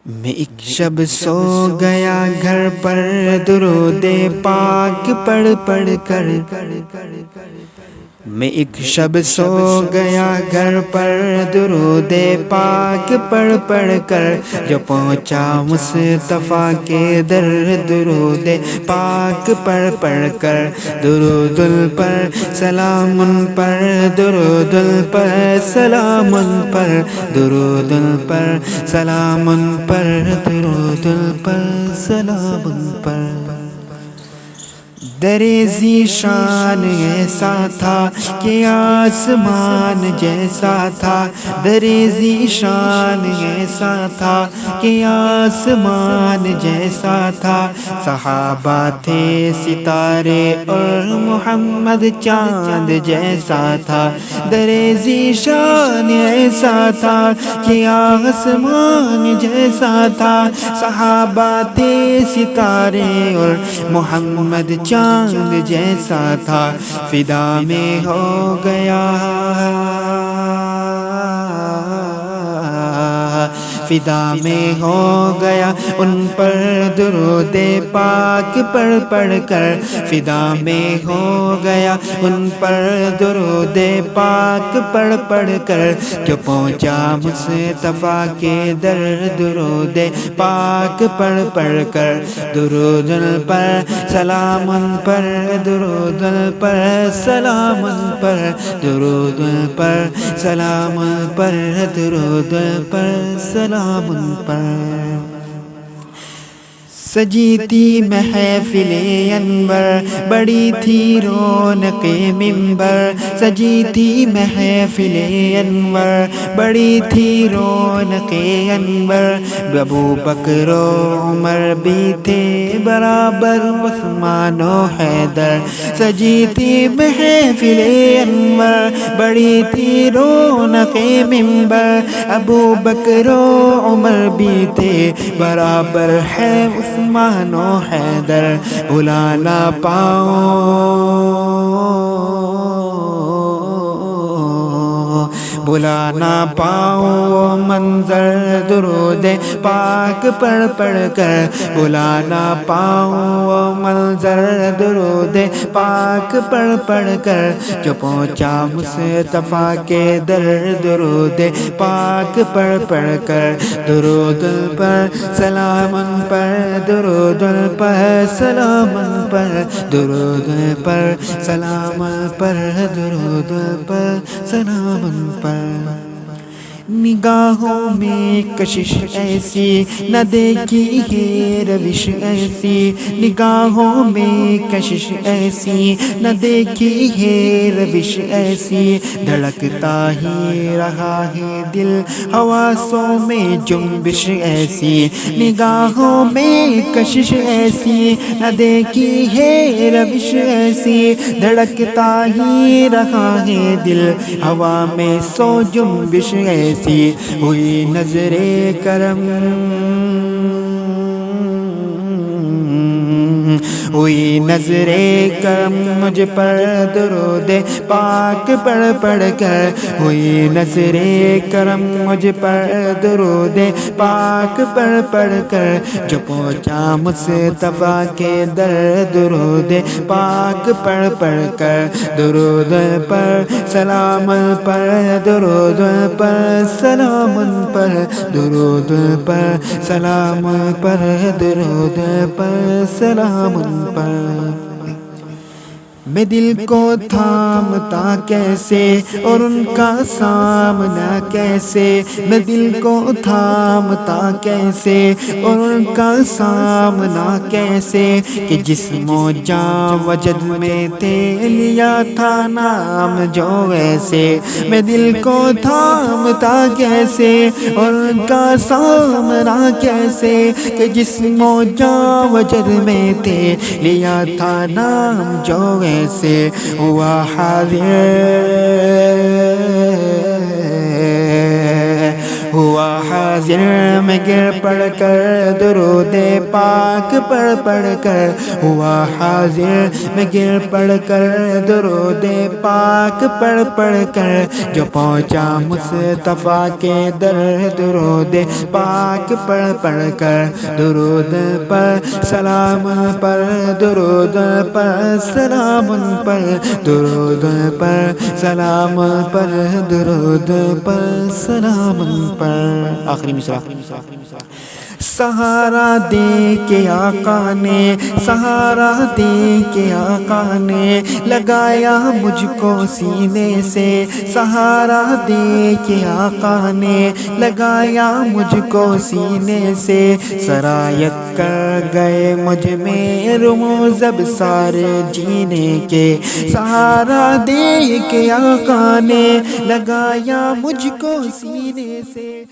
میں ایک شب سو گیا گھر پر درود پاک پڑھ پڑھ کر میں ایک شب سو گیا گھر پر درود پاک پڑھ پڑھ کر جو پہنچا مصطفیٰ کے در درود پاک پڑھ پڑھ کر درود پر سلام پر درود پر سلام پر درود پر سلام پر درود پر سلام پر درِ ذیشان ایسا تھا کہ آسمان جیسا تھا درِ ذیشان ایسا تھا کہ آسمان جیسا تھا صحابہ تھے ستارے اور محمد چاند جیسا تھا درِ ذیشان ایسا تھا کہ آسمان جیسا تھا صحابہ تھے ستارے اور محمد چاند جیسا تھا فدا میں ہو گیا فدا میں ہو گیا ان پر درود پاک پڑھ پڑھ کر فدا میں ہو گیا ان پر درود پاک پڑھ پڑھ کر جو پہنچا مصطفیٰ کے در درود پاک پڑھ پڑھ کر درود پر سلام پر درود پر سلام پر درود پر سلام پر درود پر سلام پر سجی تھی محفل انور بڑی تھی رونق منبر سجی تھی محفل انور بڑی تھی رونق انور ابو بکر و عمر بھی تھے برابر عثمان و حیدر سجی تھی محفل انور بڑی تھی رونق منبر ابو بکر و عمر بھی تھے برابر ہے عثمان و حیدر بھلا نہ بھلا نہ پاؤں منظر درود پاک پڑھ پڑھ کر بھلا نہ پاؤں منظر درود پاک پڑھ پڑھ کر جو پہنچا مصطفیٰ کے در درود پاک پڑھ پڑھ کر درود پر سلام پر درود پر سلام پر درود پر سلام پر درود پر سلام پر نگاہوں میں کشش ایسی نہ دیکھی ہے روش ایسی نگاہوں میں کشش ایسی نہ دیکھی ہے روش ایسی دھڑکتا ہی رہا ہے دل حواسوں میں جنبش ایسی نگاہوں میں کشش ایسی نہ دیکھی ہے روش ایسی دھڑکتا ہی رہا ہے دل ہوا میں سو جنبش ایسی ہوئی نظر کرم ہوئی نظر کرم مجھ پر درود پاک پڑھ پڑھ کر ہوئی نظر کرم مجھ پر درود پاک پڑھ پڑھ کر جو پہنچا مصطفیٰ کے در درود پاک پڑھ پڑھ کر درود پر سلام پر درود پر سلام پر درود پر سلام پر درود پر سلام پر میں دل کو تھامتا کیسے اور ان کا سامنا کیسے میں دل کو تھامتا کیسے اور ان کا سامنا کیسے کہ جسم و جاں وجد میں تے لیا تھا نام جو ایسے میں دل کو تھامتا کیسے اور ان کا سامنا کیسے کہ جسم و جاں وجد میں تے لیا تھا نام جو ایسے ہوا حاضر ہوا حاضر میں گر پڑ کر درود پاک پڑھ پڑھ کر، ہوا حاضر میں گر پڑ کر درود پاک پڑھ پڑھ کر، جو پہنچا مصطفیٰ کے در درود پاک پڑھ پڑھ کر، درود پر سلام پر درود پر سلام پر درود پر سلام پر درود پر سلام پر۔ آخری مصرع۔ سہارا دے کے آقا نے، سہارا دے کے آقا نے لگایا مجھ کو سینے سے، سہارا دے کے آقا نے لگایا مجھ کو سینے سے، سرایت کر گئے مجھ میں رموز ابصار جینے کے، سہارا دے کے آقا نے لگایا مجھ کو سینے سے۔